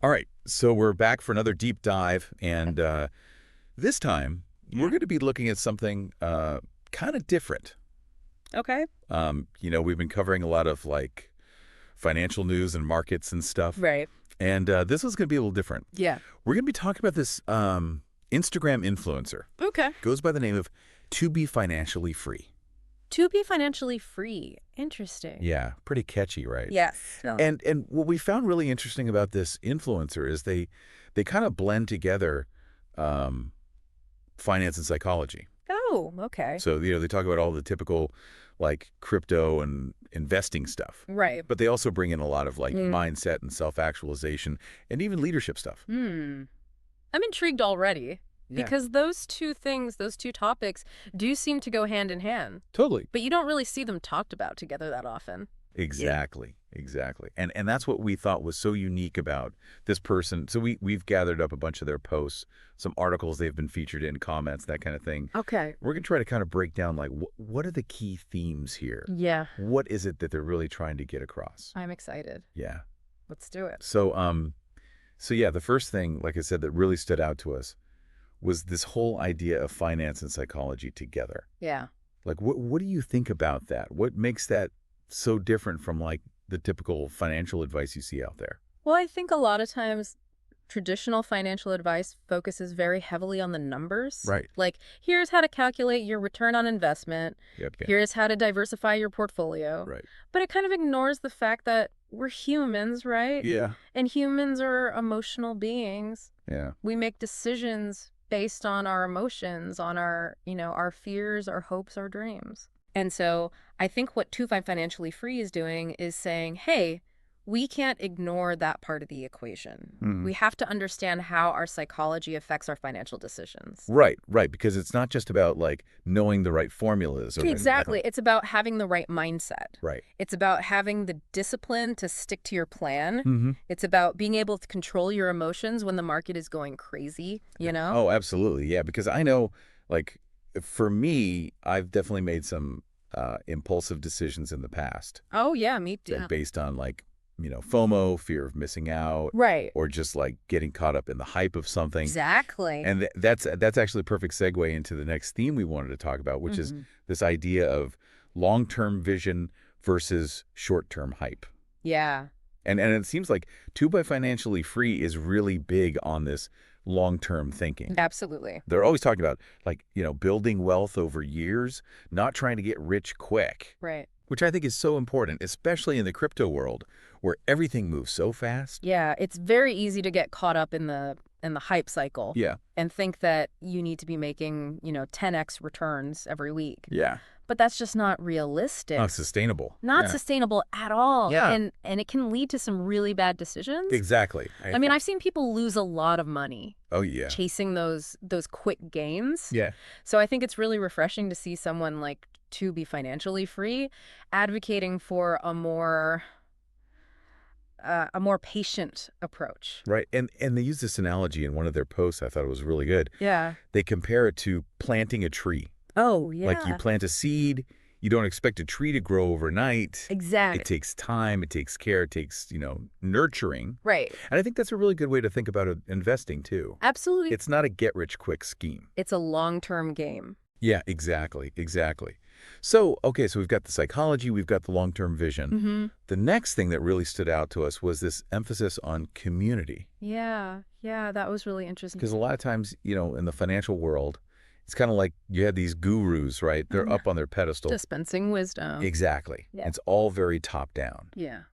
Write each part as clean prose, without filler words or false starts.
All right, so we're back for another deep dive, and this time we're going to be looking at something kind of different. Okay. We've been covering a lot of like financial news and markets and stuff, Right. and this one's going to be a little different. Yeah. We're going to be talking about this Instagram influencer. Okay. Goes by the name of To Be Financially Free. To be financially free. Interesting. Yeah, pretty catchy, right? Yes. And what we found really interesting about this influencer is they kind of blend together finance and psychology. Oh, okay. So, they talk about all the typical like crypto and investing stuff. Right. But they also bring in a lot of like mindset and self-actualization and even leadership stuff. I'm intrigued already because those two things, those two topics do seem to go hand in hand. Totally. But you don't really see them talked about together that often. Exactly. Exactly. And that's what we thought was so unique about this person. So we've gathered up a bunch of their posts, some articles they've been featured in, comments, that kind of thing. Okay. We're going to try to kind of break down like what are the key themes here? Yeah. What is it that they're really trying to get across? I'm excited. Yeah. Let's do it. So yeah, the first thing, like I said, that really stood out to us was this whole idea of finance and psychology together. Yeah. Like what do you think about that? What makes that so different from like the typical financial advice you see out there? Well, I think a lot of times traditional financial advice focuses very heavily on the numbers. Right. Like, here's how to calculate your return on investment. Yep. Here's how to diversify your portfolio. Right. But it kind of ignores the fact that we're humans, right? Yeah. And humans are emotional beings. Yeah. We make decisions based on our emotions, on our, our fears, our hopes, our dreams. And so I think what To Be Financially Free is doing is saying, hey, we can't ignore that part of the equation. We have to understand how our psychology affects our financial decisions. Right. Because it's not just about like knowing the right formulas. Exactly. It's about having the right mindset. Right. It's about having the discipline to stick to your plan. Mm-hmm. It's about being able to control your emotions when the market is going crazy, Oh, absolutely. Yeah. Because I know, like, for me, I've definitely made some impulsive decisions in the past. Oh, yeah, me too. Based on like, FOMO, fear of missing out. Right. Or just like getting caught up in the hype of something. Exactly. And that's actually a perfect segue into the next theme we wanted to talk about, which is this idea of long-term vision versus short-term hype. Yeah. And it seems like To Be Financially Free is really big on this long-term thinking. Absolutely. They're always talking about like, building wealth over years, not trying to get rich quick. Right. Which I think is so important, especially in the crypto world where everything moves so fast. Yeah, it's very easy to get caught up in the hype cycle. Yeah. And think that you need to be making, 10x returns every week. Yeah. But that's just not realistic. Not sustainable. Not sustainable at all. Yeah. And it can lead to some really bad decisions. Exactly. I mean, I've seen people lose a lot of money. Oh, yeah. Chasing those quick gains. Yeah. So I think it's really refreshing to see someone like To Be Financially Free advocating for a more patient approach. Right. And they use this analogy in one of their posts. I thought it was really good. Yeah. They compare it to planting a tree. Oh, yeah. Like you plant a seed, you don't expect a tree to grow overnight. Exactly. It takes time, it takes care, it takes, nurturing. Right. And I think that's a really good way to think about investing too. Absolutely. It's not a get-rich-quick scheme. It's a long-term game. Yeah, exactly. So, okay, so we've got the psychology, we've got the long-term vision. The next thing that really stood out to us was this emphasis on community. Yeah, that was really interesting. Because a lot of times, in the financial world, it's kind of like you have these gurus, right? They're up on their pedestal. Dispensing wisdom. Exactly. Yeah. It's all very top-down. Yeah.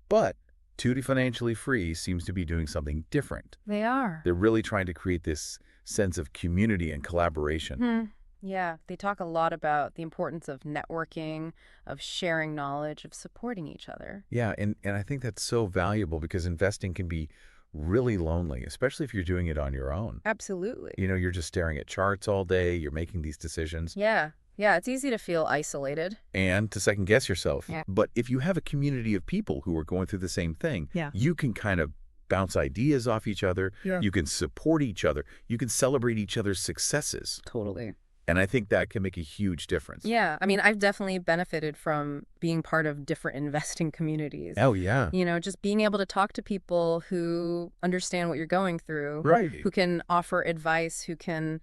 But To Be Financially Free seems to be doing something different. They are. They're really trying to create this sense of community and collaboration. Yeah, they talk a lot about the importance of networking, of sharing knowledge, of supporting each other. Yeah, and I think that's so valuable because investing can be really lonely, especially if you're doing it on your own. Absolutely. You're just staring at charts all day, you're making these decisions. Yeah, it's easy to feel isolated. And to second guess yourself. Yeah. But if you have a community of people who are going through the same thing, Yeah. you can kind of bounce ideas off each other. Yeah. You can support each other. You can celebrate each other's successes. Totally. And I think that can make a huge difference. Yeah. I mean, I've definitely benefited from being part of different investing communities. Oh, yeah. Just being able to talk to people who understand what you're going through, Right. who can offer advice, who can,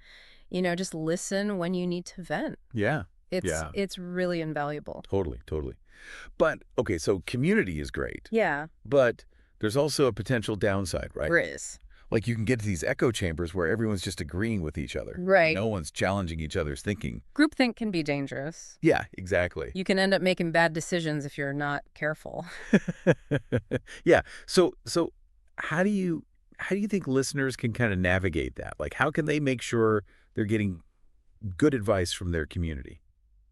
just listen when you need to vent. Yeah. It's really invaluable. Totally. But, okay, so community is great. Yeah. But there's also a potential downside, right? There is. Like you can get to these echo chambers where everyone's just agreeing with each other. Right. No one's challenging each other's thinking. Groupthink can be dangerous. Yeah, exactly. You can end up making bad decisions if you're not careful. Yeah. So how do you think listeners can kind of navigate that? Like how can they make sure they're getting good advice from their community?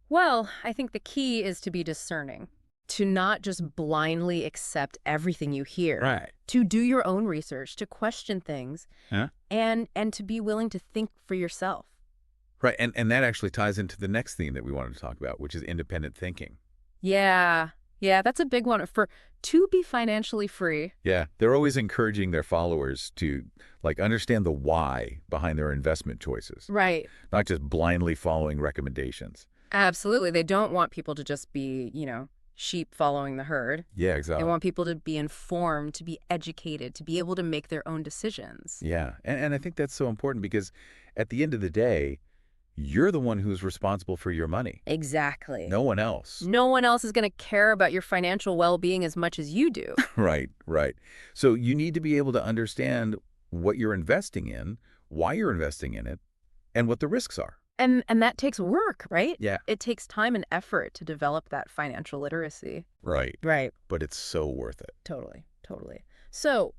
Well, I think the key is to be discerning, to not just blindly accept everything you hear. Right. To do your own research, to question things, Huh? and to be willing to think for yourself. Right. And that actually ties into the next theme that we wanted to talk about, which is independent thinking. Yeah, that's a big one. To be financially free. Yeah. They're always encouraging their followers to understand the why behind their investment choices. Right. Not just blindly following recommendations. Absolutely. They don't want people to just be, sheep following the herd. Yeah, exactly. They want people to be informed, to be educated, to be able to make their own decisions. Yeah. And I think that's so important because at the end of the day, you're the one who's responsible for your money. Exactly. No one else. No one else is going to care about your financial well-being as much as you do. Right. So you need to be able to understand what you're investing in, why you're investing in it, and what the risks are. And that takes work, right? Yeah. It takes time and effort to develop that financial literacy. Right. Right. But it's so worth it. Totally. So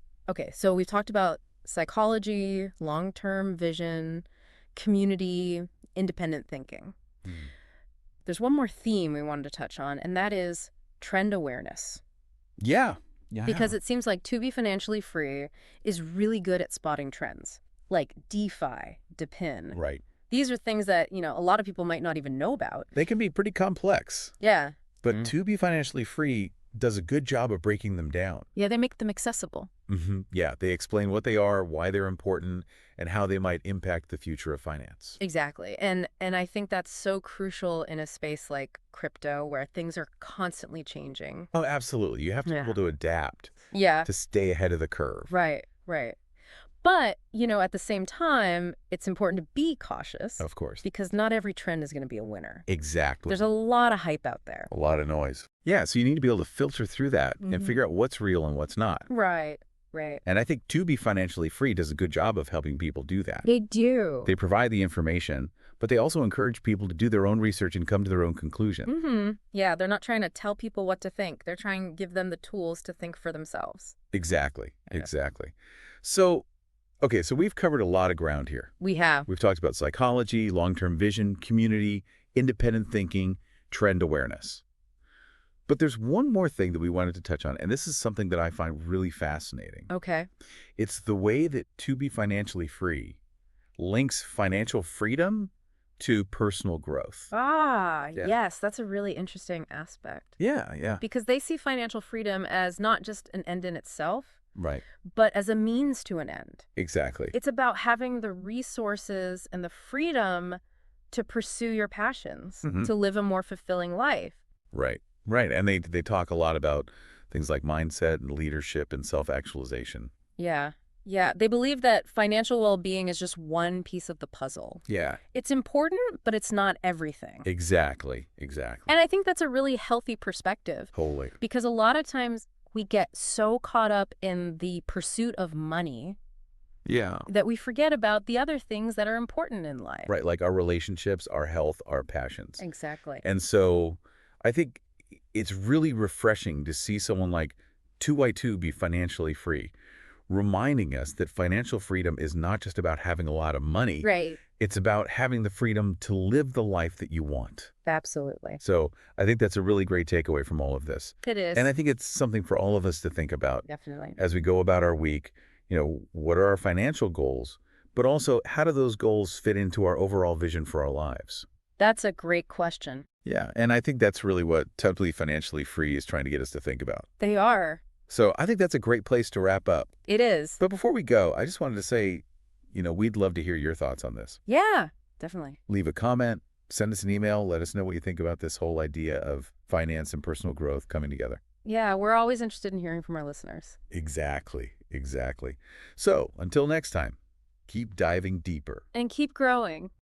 we've talked about psychology, long-term vision, community, independent thinking. There's one more theme we wanted to touch on, and that is trend awareness. Yeah. Because it seems like to be financially free is really good at spotting trends, like DeFi, depin. Right. These are things that, a lot of people might not even know about. They can be pretty complex. Yeah. But to be financially free does a good job of breaking them down. Yeah, they make them accessible. Yeah, they explain what they are, why they're important, and how they might impact the future of finance. Exactly. And I think that's so crucial in a space like crypto where things are constantly changing. Oh, absolutely. You have to be able to adapt to stay ahead of the curve. Right. But, at the same time, it's important to be cautious. Of course. Because not every trend is going to be a winner. Exactly. There's a lot of hype out there. A lot of noise. Yeah, so you need to be able to filter through that and figure out what's real and what's not. Right. And I think To Be Financially Free does a good job of helping people do that. They do. They provide the information, but they also encourage people to do their own research and come to their own conclusion. Yeah, they're not trying to tell people what to think. They're trying to give them the tools to think for themselves. Exactly. So, okay, so we've covered a lot of ground here. We have. We've talked about psychology, long-term vision, community, independent thinking, trend awareness. But there's one more thing that we wanted to touch on, and this is something that I find really fascinating. Okay. It's the way that To Be Financially Free links financial freedom to personal growth. Yes, that's a really interesting aspect. Yeah. Because they see financial freedom as not just an end in itself, Right. but as a means to an end. Exactly. It's about having the resources and the freedom to pursue your passions, to live a more fulfilling life. Right. And they talk a lot about things like mindset and leadership and self-actualization. Yeah. They believe that financial well-being is just one piece of the puzzle. Yeah. It's important, but it's not everything. Exactly. And I think that's a really healthy perspective. Totally. Because a lot of times we get so caught up in the pursuit of money that we forget about the other things that are important in life. Right, like our relationships, our health, our passions. Exactly. And so I think it's really refreshing to see someone like 2Y2 be financially free, reminding us that financial freedom is not just about having a lot of money. Right. It's about having the freedom to live the life that you want. Absolutely. So I think that's a really great takeaway from all of this. It is. And I think it's something for all of us to think about. Definitely. As we go about our week. What are our financial goals? But also, how do those goals fit into our overall vision for our lives? That's a great question. Yeah, and I think that's really what Totally Financially Free is trying to get us to think about. They are. So I think that's a great place to wrap up. It is. But before we go, I just wanted to say, we'd love to hear your thoughts on this. Yeah. definitely. Leave a comment, send us an email, let us know what you think about this whole idea of finance and personal growth coming together. Yeah, we're always interested in hearing from our listeners. Exactly, exactly. So, until next time, keep diving deeper. And keep growing.